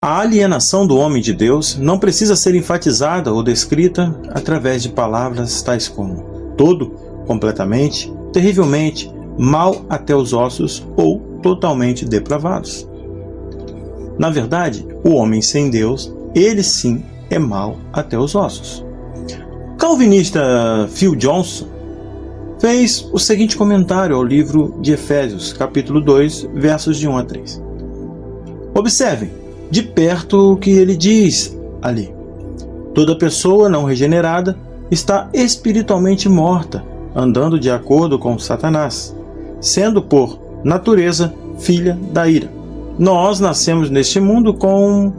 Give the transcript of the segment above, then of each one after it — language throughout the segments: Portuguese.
A alienação do homem de Deus não precisa ser enfatizada ou descrita através de palavras tais como todo, completamente, terrivelmente, mal até os ossos ou totalmente depravados. Na verdade, o homem sem Deus, ele sim é mau até os ossos. O calvinista Phil Johnson fez o seguinte comentário ao livro de Efésios, capítulo 2, versos de 1 a 3. Observem de perto o que ele diz ali. Toda pessoa não regenerada está espiritualmente morta, andando de acordo com Satanás, sendo por natureza filha da ira. Nós nascemos neste mundo com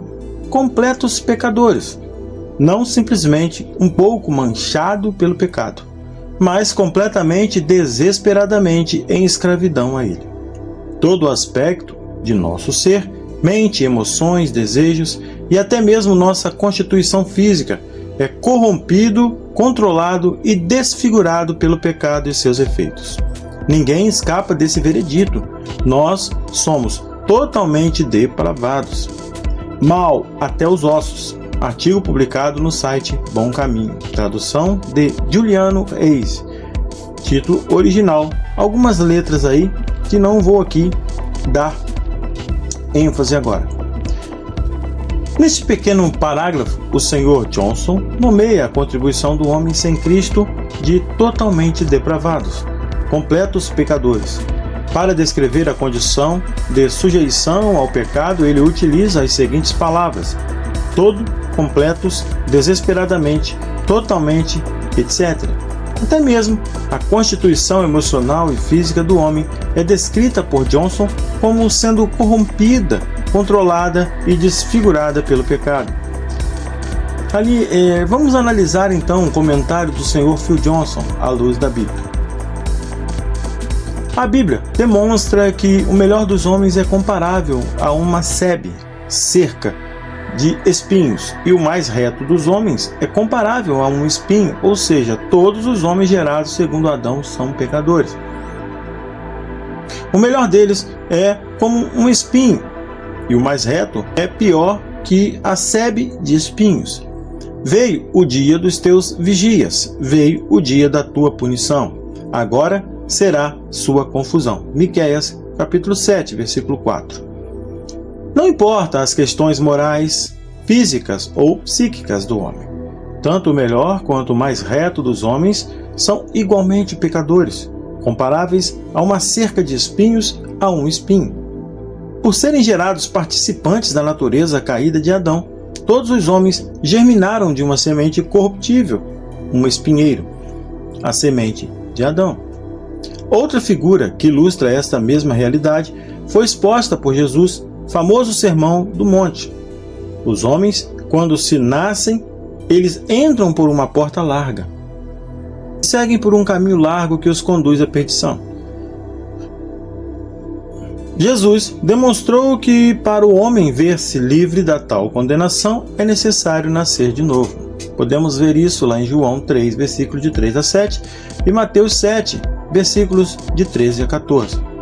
completos pecadores, não simplesmente um pouco manchado pelo pecado, mas completamente desesperadamente em escravidão a ele. Todo aspecto de nosso ser, mente, emoções, desejos e até mesmo nossa constituição física é corrompido, controlado e desfigurado pelo pecado e seus efeitos. Ninguém escapa desse veredito. Nós somos totalmente depravados. Mal até os ossos. Artigo publicado no site Bom Caminho. Tradução de Juliano Reis. Título original. Algumas letras aí que não vou aqui dar ênfase agora. Neste pequeno parágrafo, o Sr. Johnson nomeia a contribuição do homem sem Cristo de totalmente depravados, completos pecadores. Para descrever a condição de sujeição ao pecado, ele utiliza as seguintes palavras: todo, completos, desesperadamente, totalmente, etc. Até mesmo a constituição emocional e física do homem é descrita por Johnson como sendo corrompida, controlada e desfigurada pelo pecado. Vamos analisar então um comentário do Sr. Phil Johnson à luz da Bíblia. A Bíblia demonstra que o melhor dos homens é comparável a uma sebe, cerca de espinhos, e o mais reto dos homens é comparável a um espinho, ou seja, todos os homens gerados segundo Adão são pecadores. O melhor deles é como um espinho, e o mais reto é pior que a sebe de espinhos. Veio o dia dos teus vigias, veio o dia da tua punição. Agora será sua confusão. Miqueias, capítulo 7, versículo 4. Não importa as questões morais, físicas ou psíquicas do homem. Tanto o melhor quanto o mais reto dos homens são igualmente pecadores, comparáveis a uma cerca de espinhos a um espinho. Por serem gerados participantes da natureza caída de Adão, todos os homens germinaram de uma semente corruptível, um espinheiro, a semente de Adão. Outra figura que ilustra esta mesma realidade foi exposta por Jesus, famoso Sermão do Monte. Os homens, quando se nascem, eles entram por uma porta larga e seguem por um caminho largo que os conduz à perdição. Jesus demonstrou que para o homem ver-se livre da tal condenação é necessário nascer de novo. Podemos ver isso lá em João 3, versículos de 3 a 7 e Mateus 7, versículos de 13 a 14.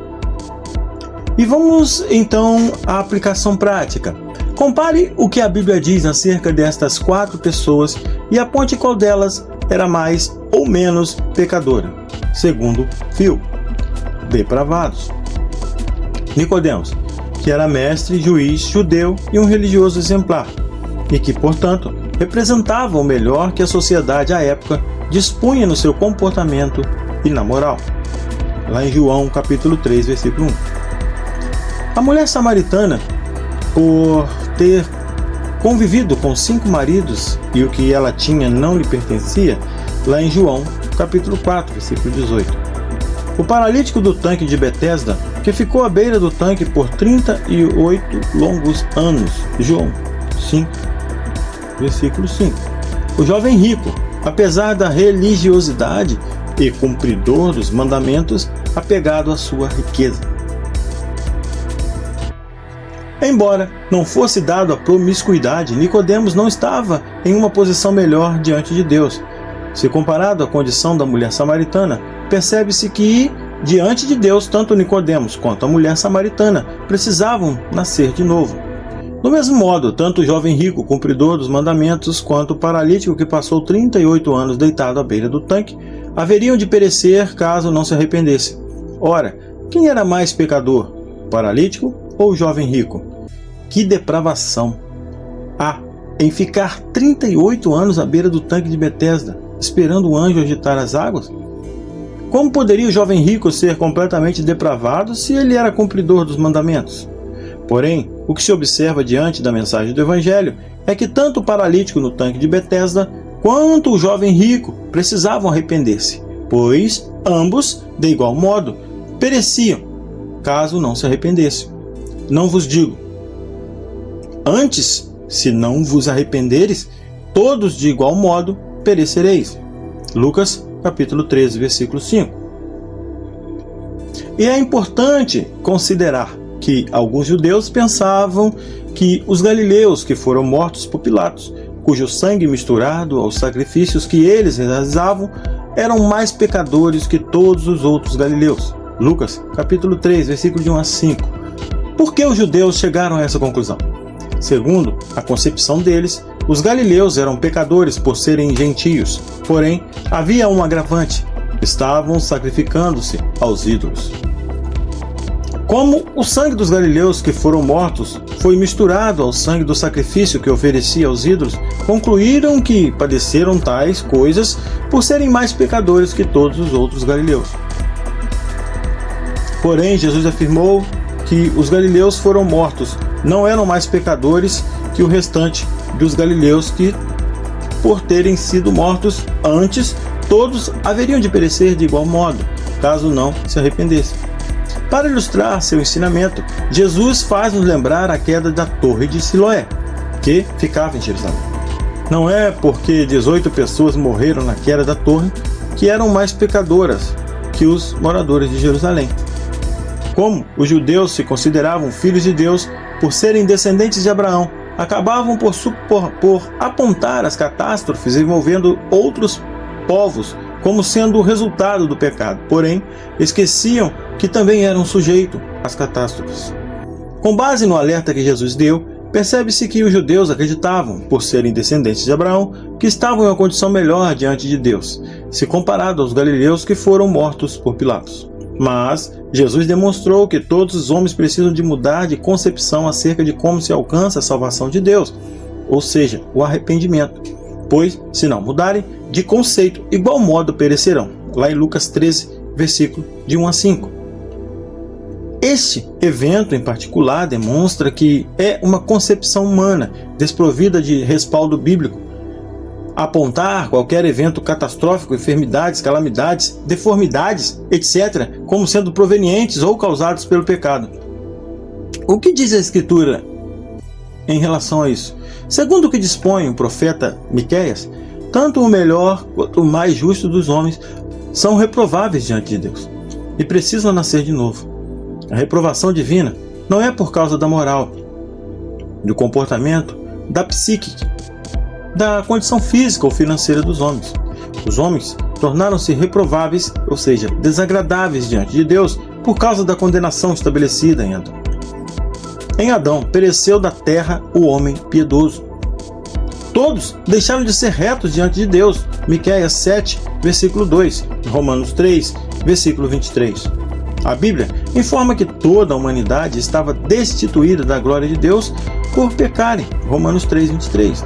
E vamos então à aplicação prática. Compare o que a Bíblia diz acerca destas 4 pessoas e aponte qual delas era mais ou menos pecadora, segundo Phil. Depravados. Nicodemos, que era mestre, juiz, judeu e um religioso exemplar, e que, portanto, representava o melhor que a sociedade à época dispunha no seu comportamento e na moral. Lá em João capítulo 3, versículo 1. A mulher samaritana, por ter convivido com 5 maridos e o que ela tinha não lhe pertencia, lá em João capítulo 4, versículo 18. O paralítico do tanque de Betesda, que ficou à beira do tanque por 38 longos anos, João 5, versículo 5. O jovem rico, apesar da religiosidade e cumpridor dos mandamentos, apegado à sua riqueza. Embora não fosse dado a promiscuidade, Nicodemos não estava em uma posição melhor diante de Deus. Se comparado à condição da mulher samaritana, percebe-se que, diante de Deus, tanto Nicodemos quanto a mulher samaritana precisavam nascer de novo. Do mesmo modo, tanto o jovem rico, cumpridor dos mandamentos, quanto o paralítico que passou 38 anos deitado à beira do tanque, haveriam de perecer caso não se arrependesse. Ora, quem era mais pecador, o paralítico ou o jovem rico? Que depravação! Em ficar 38 anos à beira do tanque de Betesda, esperando o anjo agitar as águas? Como poderia o jovem rico ser completamente depravado se ele era cumpridor dos mandamentos? Porém, o que se observa diante da mensagem do Evangelho é que tanto o paralítico no tanque de Betesda quanto o jovem rico precisavam arrepender-se, pois ambos, de igual modo, pereciam, caso não se arrependessem. Não vos digo: antes, se não vos arrependeres, todos de igual modo perecereis. Lucas, capítulo 13, versículo 5. E é importante considerar que alguns judeus pensavam que os galileus que foram mortos por Pilatos, cujo sangue misturado aos sacrifícios que eles realizavam, eram mais pecadores que todos os outros galileus. Lucas, capítulo 3, versículo de 1 a 5. Por que os judeus chegaram a essa conclusão? Segundo a concepção deles, os galileus eram pecadores por serem gentios, porém havia um agravante: estavam sacrificando-se aos ídolos. Como o sangue dos galileus que foram mortos foi misturado ao sangue do sacrifício que oferecia aos ídolos, concluíram que padeceram tais coisas por serem mais pecadores que todos os outros galileus. Porém, Jesus afirmou que os galileus foram mortos não eram mais pecadores que o restante dos galileus que, por terem sido mortos antes, todos haveriam de perecer de igual modo, caso não se arrependessem. Para ilustrar seu ensinamento, Jesus faz-nos lembrar a queda da Torre de Siloé, que ficava em Jerusalém. Não é porque 18 pessoas morreram na queda da torre que eram mais pecadoras que os moradores de Jerusalém. Como os judeus se consideravam filhos de Deus por serem descendentes de Abraão, acabavam por apontar as catástrofes envolvendo outros povos como sendo o resultado do pecado, porém esqueciam que também eram sujeitos às catástrofes. Com base no alerta que Jesus deu, percebe-se que os judeus acreditavam, por serem descendentes de Abraão, que estavam em uma condição melhor diante de Deus, se comparado aos galileus que foram mortos por Pilatos. Mas Jesus demonstrou que todos os homens precisam de mudar de concepção acerca de como se alcança a salvação de Deus, ou seja, o arrependimento. Pois, se não mudarem de conceito, igual modo perecerão. Lá em Lucas 13, versículo de 1 a 5. Este evento em particular demonstra que é uma concepção humana, desprovida de respaldo bíblico. Apontar qualquer evento catastrófico, enfermidades, calamidades, deformidades, etc., como sendo provenientes ou causados pelo pecado. O que diz a Escritura em relação a isso? Segundo o que dispõe o profeta Miqueias, tanto o melhor quanto o mais justo dos homens são reprováveis diante de Deus e precisam nascer de novo. A reprovação divina não é por causa da moral, do comportamento, da psique, da condição física ou financeira dos homens. Os homens tornaram-se reprováveis, ou seja, desagradáveis diante de Deus por causa da condenação estabelecida em Adão. Em Adão pereceu da terra o homem piedoso. Todos deixaram de ser retos diante de Deus. Miqueias 7, versículo 2, Romanos 3, versículo 23. A Bíblia informa que toda a humanidade estava destituída da glória de Deus por pecarem. Romanos 3, 23.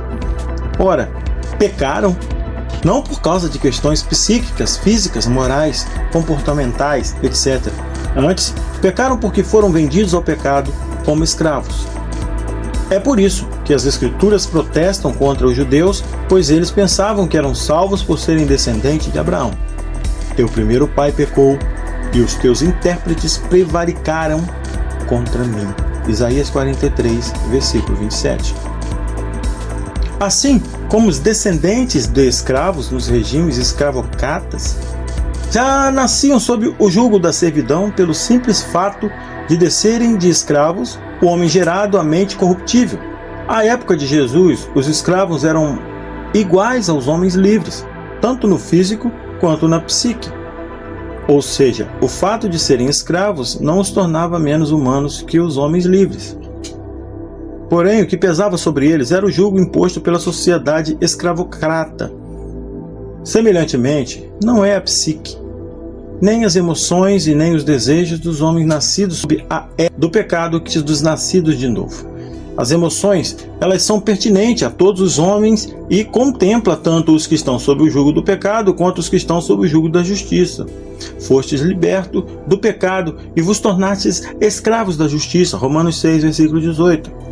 Ora, pecaram não por causa de questões psíquicas, físicas, morais, comportamentais, etc. Antes, pecaram porque foram vendidos ao pecado como escravos. É por isso que as Escrituras protestam contra os judeus, pois eles pensavam que eram salvos por serem descendentes de Abraão. Teu primeiro pai pecou e os teus intérpretes prevaricaram contra mim. Isaías 43, versículo 27. Assim como os descendentes de escravos nos regimes escravocratas já nasciam sob o jugo da servidão pelo simples fato de descerem de escravos, o homem gerado à mente corruptível. À época de Jesus, os escravos eram iguais aos homens livres, tanto no físico quanto na psique. Ou seja, o fato de serem escravos não os tornava menos humanos que os homens livres. Porém, o que pesava sobre eles era o jugo imposto pela sociedade escravocrata. Semelhantemente, não é a psique, nem as emoções e nem os desejos dos homens nascidos sob a era do pecado que dos nascidos de novo. As emoções, elas são pertinentes a todos os homens e contempla tanto os que estão sob o jugo do pecado quanto os que estão sob o jugo da justiça. Fostes libertos do pecado e vos tornastes escravos da justiça. Romanos 6, versículo 18.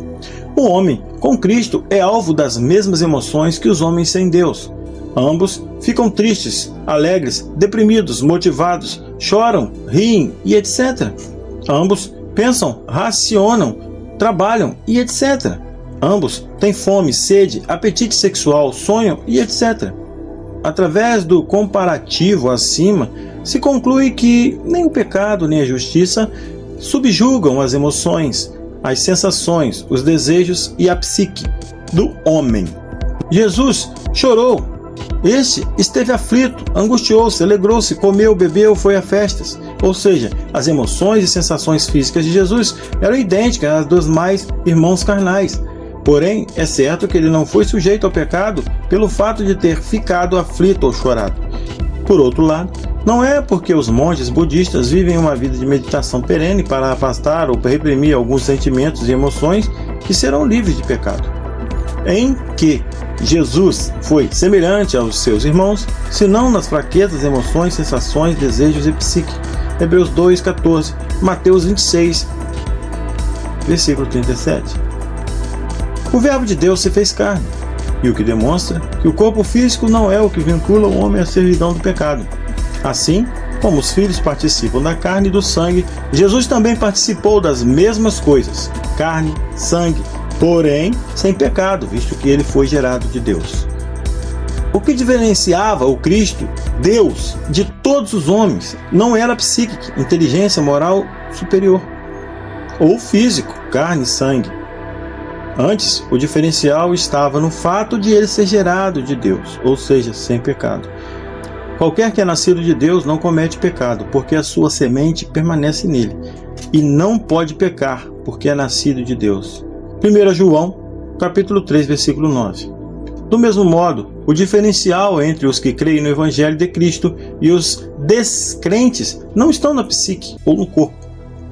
O homem com Cristo é alvo das mesmas emoções que os homens sem Deus. Ambos ficam tristes, alegres, deprimidos, motivados, choram, riem e etc. Ambos pensam, racionam, trabalham e etc. Ambos têm fome, sede, apetite sexual, sonham e etc. Através do comparativo acima, se conclui que nem o pecado nem a justiça subjugam as emoções, as sensações, os desejos e a psique do homem. Jesus chorou. Este esteve aflito, angustiou-se, alegrou-se, comeu, bebeu, foi a festas. Ou seja, as emoções e sensações físicas de Jesus eram idênticas às dos mais irmãos carnais. Porém, é certo que ele não foi sujeito ao pecado pelo fato de ter ficado aflito ou chorado. Por outro lado, não é porque os monges budistas vivem uma vida de meditação perene para afastar ou reprimir alguns sentimentos e emoções que serão livres de pecado. Em que Jesus foi semelhante aos seus irmãos, senão nas fraquezas, emoções, sensações, desejos e psique. Hebreus 2,14, Mateus 26, versículo 37. O Verbo de Deus se fez carne, e o que demonstra que o corpo físico não é o que vincula o homem à servidão do pecado. Assim, como os filhos participam da carne e do sangue, Jesus também participou das mesmas coisas, carne, sangue, porém sem pecado, visto que ele foi gerado de Deus. O que diferenciava o Cristo, Deus, de todos os homens não era a psique, inteligência moral superior, ou físico, carne e sangue. Antes, o diferencial estava no fato de ele ser gerado de Deus, ou seja, sem pecado. Qualquer que é nascido de Deus não comete pecado, porque a sua semente permanece nele, e não pode pecar, porque é nascido de Deus. 1 João, capítulo 3, versículo 9. Do mesmo modo, o diferencial entre os que creem no Evangelho de Cristo e os descrentes não estão na psique ou no corpo,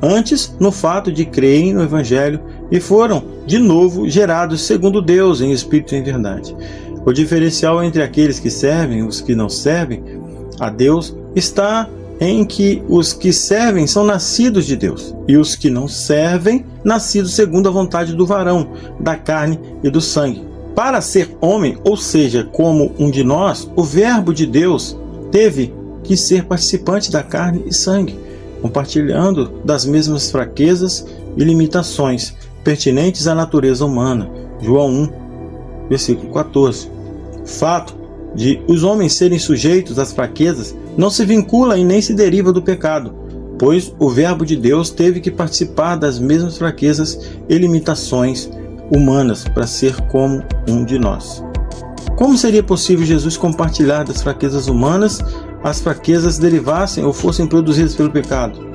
antes no fato de crerem no Evangelho e foram, de novo, gerados segundo Deus em espírito e em verdade. O diferencial entre aqueles que servem e os que não servem a Deus está em que os que servem são nascidos de Deus, e os que não servem, nascidos segundo a vontade do varão, da carne e do sangue. Para ser homem, ou seja, como um de nós, o Verbo de Deus teve que ser participante da carne e sangue, compartilhando das mesmas fraquezas e limitações pertinentes à natureza humana. João 1, versículo 14. O fato de os homens serem sujeitos às fraquezas não se vincula e nem se deriva do pecado, pois o Verbo de Deus teve que participar das mesmas fraquezas e limitações humanas para ser como um de nós. Como seria possível Jesus compartilhar das fraquezas humanas as fraquezas derivassem ou fossem produzidas pelo pecado?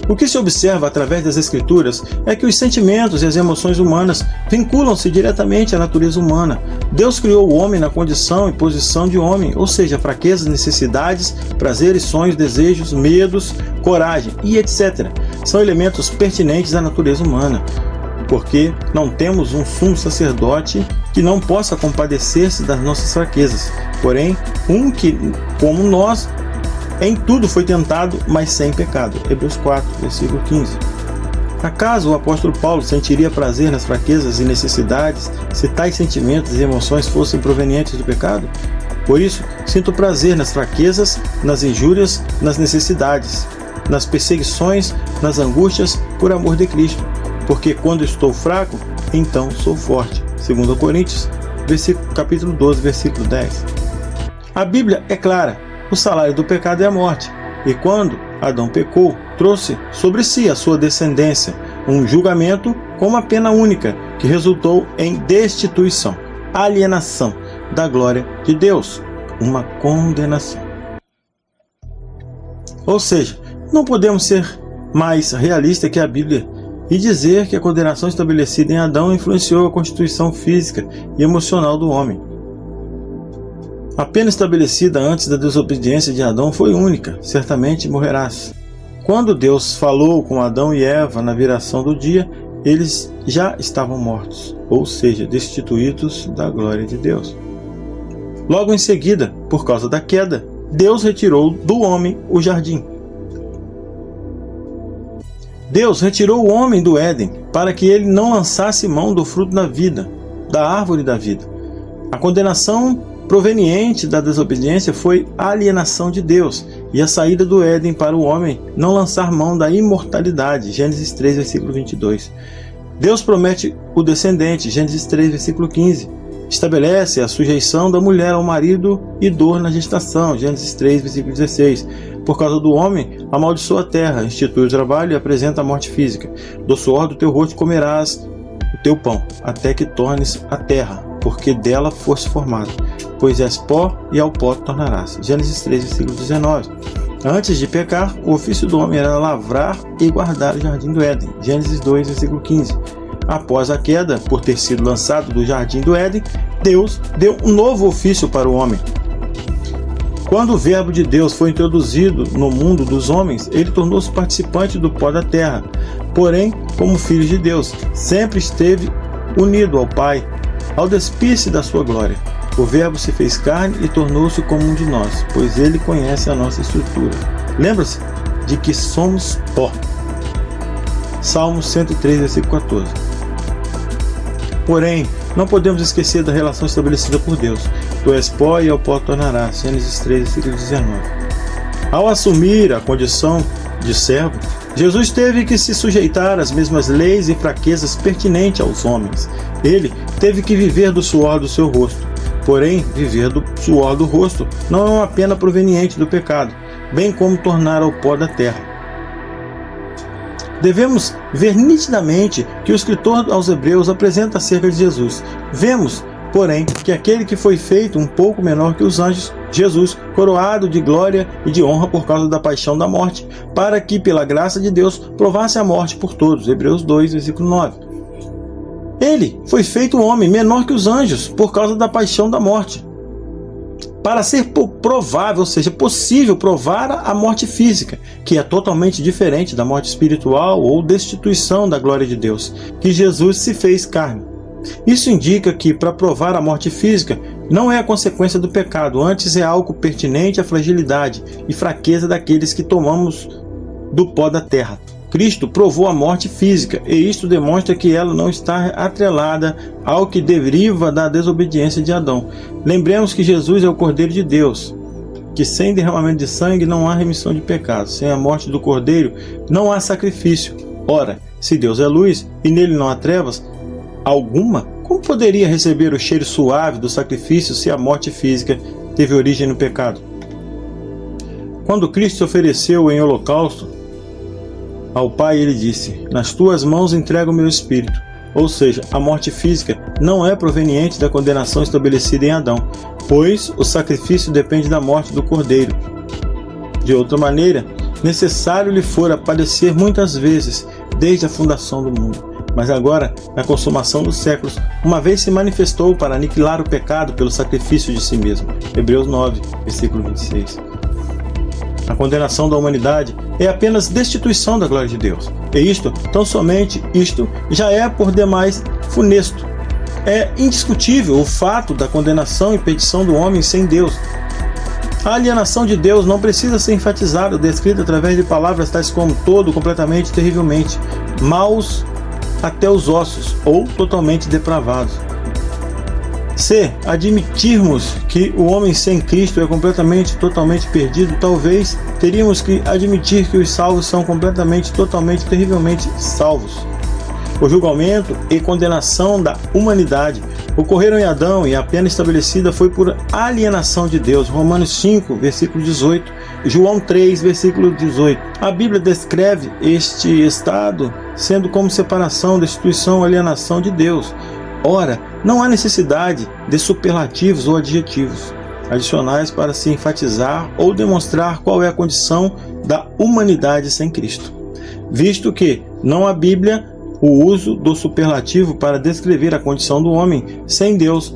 O que se observa através das Escrituras é que os sentimentos e as emoções humanas vinculam-se diretamente à natureza humana. Deus criou o homem na condição e posição de homem, ou seja, fraquezas, necessidades, prazeres, sonhos, desejos, medos, coragem e etc. São elementos pertinentes à natureza humana, porque não temos um sumo sacerdote que não possa compadecer-se das nossas fraquezas, porém, um que, como nós, em tudo foi tentado, mas sem pecado. Hebreus 4, versículo 15. Acaso o apóstolo Paulo sentiria prazer nas fraquezas e necessidades se tais sentimentos e emoções fossem provenientes do pecado? Por isso, sinto prazer nas fraquezas, nas injúrias, nas necessidades, nas perseguições, nas angústias, por amor de Cristo. Porque quando estou fraco, então sou forte. 2 Coríntios, capítulo 12, versículo 10. A Bíblia é clara. O salário do pecado é a morte, e quando Adão pecou, trouxe sobre si a sua descendência um julgamento com uma pena única, que resultou em destituição, alienação da glória de Deus, uma condenação. Ou seja, não podemos ser mais realistas que a Bíblia e dizer que a condenação estabelecida em Adão influenciou a constituição física e emocional do homem. A pena estabelecida antes da desobediência de Adão foi única: certamente morrerás. Quando Deus falou com Adão e Eva na viração do dia, eles já estavam mortos, ou seja, destituídos da glória de Deus. Logo em seguida, por causa da queda, Deus retirou do homem o jardim. Deus retirou o homem do Éden para que ele não lançasse mão do fruto da vida, da árvore da vida. A condenação proveniente da desobediência foi a alienação de Deus e a saída do Éden para o homem não lançar mão da imortalidade. Gênesis 3, versículo 22. Deus promete o descendente. Gênesis 3, versículo 15. Estabelece a sujeição da mulher ao marido e dor na gestação. Gênesis 3, versículo 16. Por causa do homem, amaldiçoa a terra, institui o trabalho e apresenta a morte física. Do suor do teu rosto comerás o teu pão, até que tornes a terra, porque dela foste formado. Pois és pó e ao pó te tornarás. Gênesis 3, versículo 19. Antes de pecar, o ofício do homem era lavrar e guardar o jardim do Éden. Gênesis 2, versículo 15. Após a queda, por ter sido lançado do jardim do Éden, Deus deu um novo ofício para o homem. Quando o verbo de Deus foi introduzido no mundo dos homens, ele tornou-se participante do pó da terra. Porém, como filho de Deus, sempre esteve unido ao Pai. Ao despir-se da sua glória, o verbo se fez carne e tornou-se como um de nós, pois ele conhece a nossa estrutura. Lembra-se de que somos pó. Salmos 103, versículo 14. Porém, não podemos esquecer da relação estabelecida por Deus. Tu és pó e ao pó tornarás. Gênesis 3, versículo 19. Ao assumir a condição de servo, Jesus teve que se sujeitar às mesmas leis e fraquezas pertinentes aos homens. Ele teve que viver do suor do seu rosto. Porém, viver do suor do rosto não é uma pena proveniente do pecado, bem como tornar ao pó da terra. Devemos ver nitidamente que o escritor aos Hebreus apresenta acerca de Jesus. Vemos, porém, que aquele que foi feito um pouco menor que os anjos, Jesus, coroado de glória e de honra por causa da paixão da morte, para que, pela graça de Deus, provasse a morte por todos. Hebreus 2, versículo 9. Ele foi feito um homem menor que os anjos por causa da paixão da morte, para ser provável, ou seja, possível provar a morte física, que é totalmente diferente da morte espiritual ou destituição da glória de Deus, que Jesus se fez carne. Isso indica que, para provar a morte física, não é a consequência do pecado, antes é algo pertinente à fragilidade e fraqueza daqueles que tomamos do pó da terra. Cristo provou a morte física, e isto demonstra que ela não está atrelada ao que deriva da desobediência de Adão. Lembremos que Jesus é o Cordeiro de Deus, que sem derramamento de sangue não há remissão de pecados. Sem a morte do Cordeiro não há sacrifício. Ora, se Deus é luz e nele não há trevas alguma, como poderia receber o cheiro suave do sacrifício se a morte física teve origem no pecado? Quando Cristo se ofereceu em holocausto ao Pai, ele disse: nas tuas mãos entrego o meu espírito. Ou seja, a morte física não é proveniente da condenação estabelecida em Adão, pois o sacrifício depende da morte do Cordeiro. De outra maneira, necessário lhe fora padecer muitas vezes desde a fundação do mundo. Mas agora, na consumação dos séculos, uma vez se manifestou para aniquilar o pecado pelo sacrifício de si mesmo. Hebreus 9, versículo 26. A condenação da humanidade é apenas destituição da glória de Deus. E isto, tão somente isto, já é por demais funesto. É indiscutível o fato da condenação e perdição do homem sem Deus. A alienação de Deus não precisa ser enfatizada ou descrita através de palavras tais como todo, completamente, terrivelmente, maus até os ossos ou totalmente depravados. Se admitirmos que o homem sem Cristo é completamente, totalmente perdido, talvez teríamos que admitir que os salvos são completamente, totalmente, terrivelmente salvos. O julgamento e condenação da humanidade ocorreram em Adão e a pena estabelecida foi por alienação de Deus. Romanos 5, versículo 18, João 3, versículo 18. A Bíblia descreve este estado sendo como separação, destituição, alienação de Deus. Ora, não há necessidade de superlativos ou adjetivos adicionais para se enfatizar ou demonstrar qual é a condição da humanidade sem Cristo, visto que não a Bíblia o uso do superlativo para descrever a condição do homem sem Deus.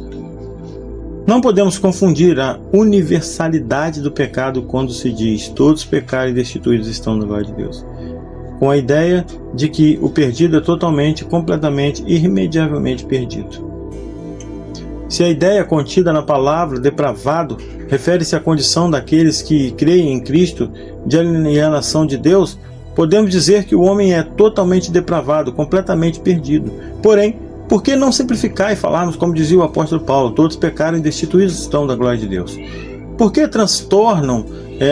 Não podemos confundir a universalidade do pecado quando se diz todos pecaram e destituídos estão da glória de Deus, com a ideia de que o perdido é totalmente, completamente, irremediavelmente perdido. Se a ideia contida na palavra depravado refere-se à condição daqueles que creem em Cristo de alienação de Deus, podemos dizer que o homem é totalmente depravado, completamente perdido. Porém, por que não simplificar e falarmos como dizia o apóstolo Paulo, todos pecaram e destituídos estão da glória de Deus? Por que transtornam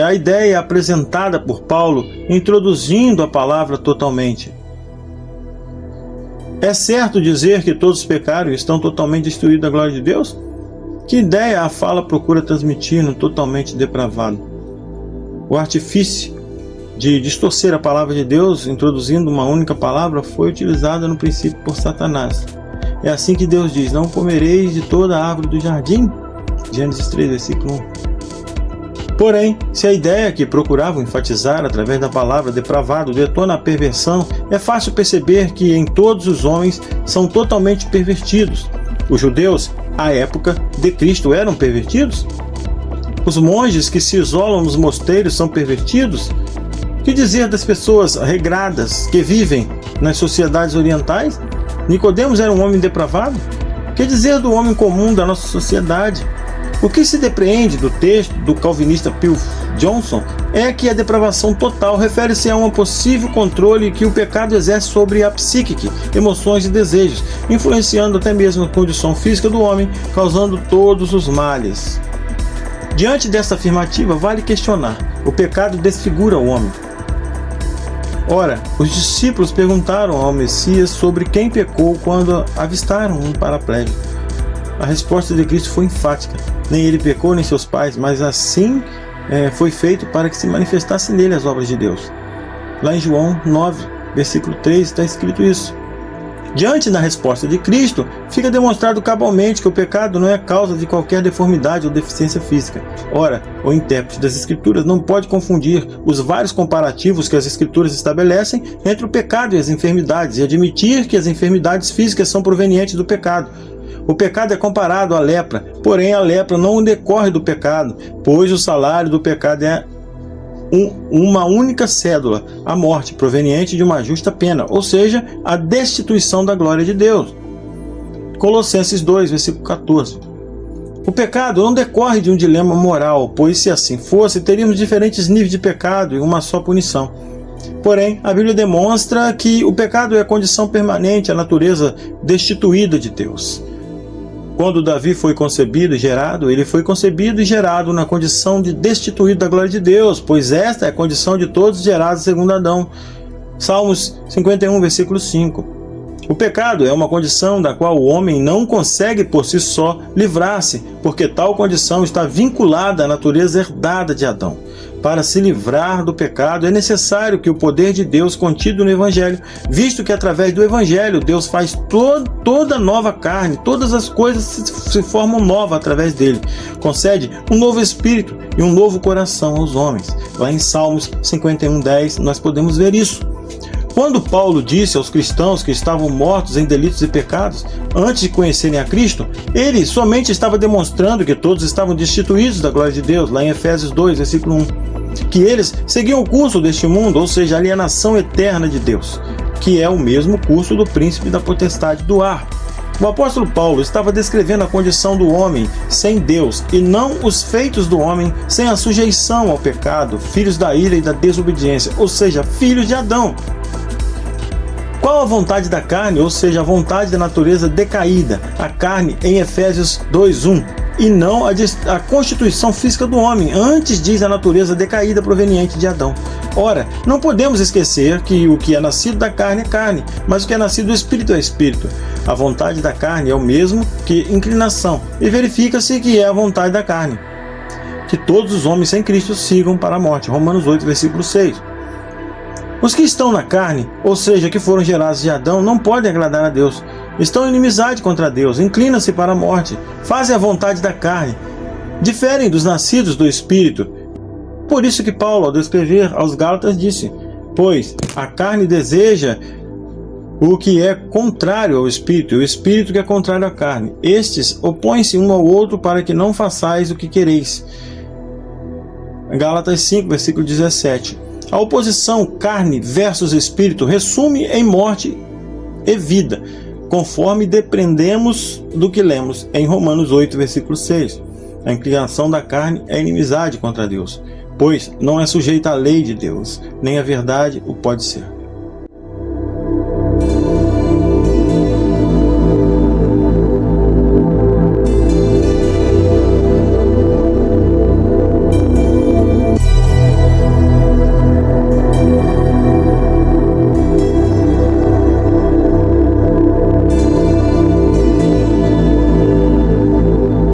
a ideia apresentada por Paulo, introduzindo a palavra totalmente? É certo dizer que todos pecaram e estão totalmente destruídos da glória de Deus? Que ideia a fala procura transmitir no totalmente depravado? O artifício de distorcer a palavra de Deus, introduzindo uma única palavra, foi utilizado no princípio por Satanás. É assim que Deus diz, não comereis de toda a árvore do jardim? Gênesis 3, versículo 1. Porém, se a ideia que procuravam enfatizar através da palavra depravado detona a perversão, é fácil perceber que em todos os homens são totalmente pervertidos. Os judeus, à época de Cristo, eram pervertidos? Os monges que se isolam nos mosteiros são pervertidos? Que dizer das pessoas regradas que vivem nas sociedades orientais? Nicodemos era um homem depravado? Que dizer do homem comum da nossa sociedade? O que se depreende do texto do calvinista Phil Johnson é que a depravação total refere-se a um possível controle que o pecado exerce sobre a psique, emoções e desejos, influenciando até mesmo a condição física do homem, causando todos os males. Diante desta afirmativa, vale questionar: o pecado desfigura o homem? Ora, os discípulos perguntaram ao Messias sobre quem pecou quando avistaram um paraplégico. A resposta de Cristo foi enfática: nem ele pecou, nem seus pais, mas assim foi feito para que se manifestasse nele as obras de Deus. Lá em João 9, versículo 3, está escrito isso. Diante da resposta de Cristo, fica demonstrado cabalmente que o pecado não é causa de qualquer deformidade ou deficiência física. Ora, o intérprete das Escrituras não pode confundir os vários comparativos que as Escrituras estabelecem entre o pecado e as enfermidades e admitir que as enfermidades físicas são provenientes do pecado. O pecado é comparado à lepra, porém a lepra não decorre do pecado, pois o salário do pecado é uma única cédula, a morte, proveniente de uma justa pena, ou seja, a destituição da glória de Deus. Colossenses 2, versículo 14. O pecado não decorre de um dilema moral, pois se assim fosse, teríamos diferentes níveis de pecado e uma só punição. Porém, a Bíblia demonstra que o pecado é a condição permanente, a natureza destituída de Deus. Quando Davi foi concebido e gerado, ele foi concebido e gerado na condição de destituído da glória de Deus, pois esta é a condição de todos gerados segundo Adão. Salmos 51, versículo 5. O pecado é uma condição da qual o homem não consegue por si só livrar-se, porque tal condição está vinculada à natureza herdada de Adão. Para se livrar do pecado, é necessário que o poder de Deus contido no Evangelho, visto que através do Evangelho Deus faz toda nova carne, todas as coisas se formam novas através dele. Concede um novo espírito e um novo coração aos homens. Lá em Salmos 51:10 nós podemos ver isso. Quando Paulo disse aos cristãos que estavam mortos em delitos e pecados, antes de conhecerem a Cristo, ele somente estava demonstrando que todos estavam destituídos da glória de Deus, lá em Efésios 2, versículo 1. Que eles seguiam o curso deste mundo, ou seja, a alienação eterna de Deus, que é o mesmo curso do príncipe da potestade do ar. O apóstolo Paulo estava descrevendo a condição do homem sem Deus e não os feitos do homem sem a sujeição ao pecado, filhos da ira e da desobediência, ou seja, filhos de Adão. Qual a vontade da carne, ou seja, a vontade da natureza decaída, a carne em Efésios 2:1, e não a constituição física do homem, antes diz a natureza decaída proveniente de Adão. Ora, não podemos esquecer que o que é nascido da carne é carne, mas o que é nascido do Espírito é Espírito. A vontade da carne é o mesmo que inclinação, e verifica-se que é a vontade da carne que todos os homens sem Cristo sigam para a morte. Romanos 8, versículo 6. Os que estão na carne, ou seja, que foram gerados de Adão, não podem agradar a Deus. Estão em inimizade contra Deus, inclinam-se para a morte, fazem a vontade da carne, diferem dos nascidos do Espírito. Por isso que Paulo, ao descrever aos Gálatas, disse: pois a carne deseja o que é contrário ao Espírito, e o Espírito que é contrário à carne. Estes opõem-se um ao outro para que não façais o que quereis. Gálatas 5, versículo 17. A oposição carne versus Espírito resume em morte e vida, conforme depreendemos do que lemos em Romanos 8, versículo 6. A inclinação da carne é inimizade contra Deus, pois não é sujeita à lei de Deus, nem a verdade o pode ser.